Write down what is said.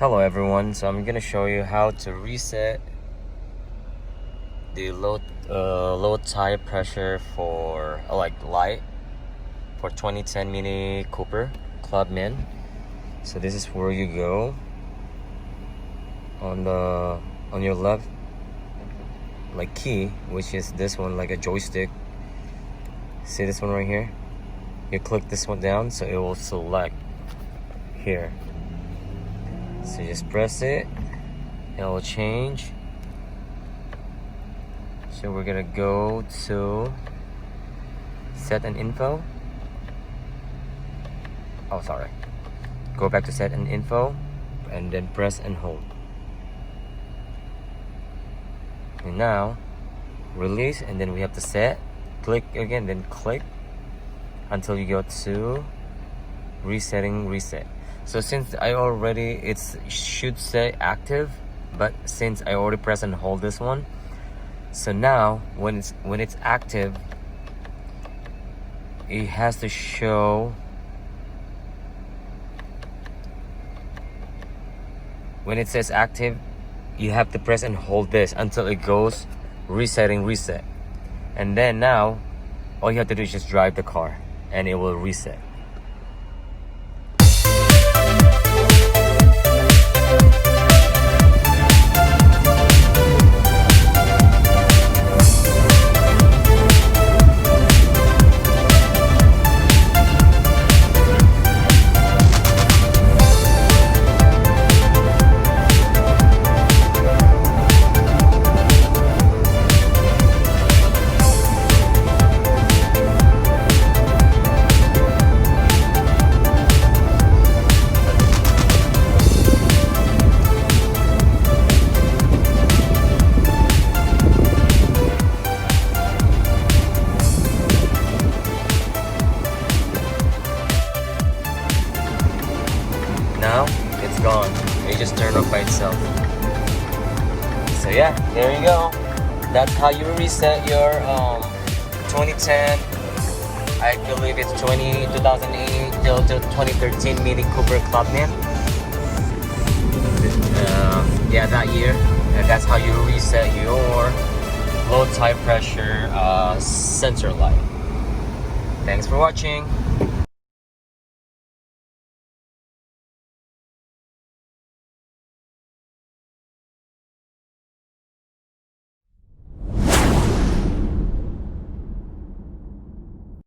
Hello everyone, so I'm gonna show you how to reset the low tire pressure for light for 2010 Mini Cooper Clubman. So this is where you go on your left key, which is this one, like a joystick. See this one right here? You click this one down, so it will select here. So just press it, it will change. So we're gonna go to set and info. Oh, sorry. Go back to set and info, and then press and hold. And now, release, and then we have to set. Click again, then click until you go to reset. So since it should say active, but since I already press and hold this one, so now when it's active, it has to show. When it says active, you have to press and hold this until it goes reset. And then now all you have to do is just drive the car and it will reset. Now it's gone. It just turned off by itself. So yeah, there you go. That's how you reset your 2010. I believe it's 2008 till 2013 Mini Cooper Clubman. Yeah, that year. And that's how you reset your low tire pressure sensor light. Thanks for watching.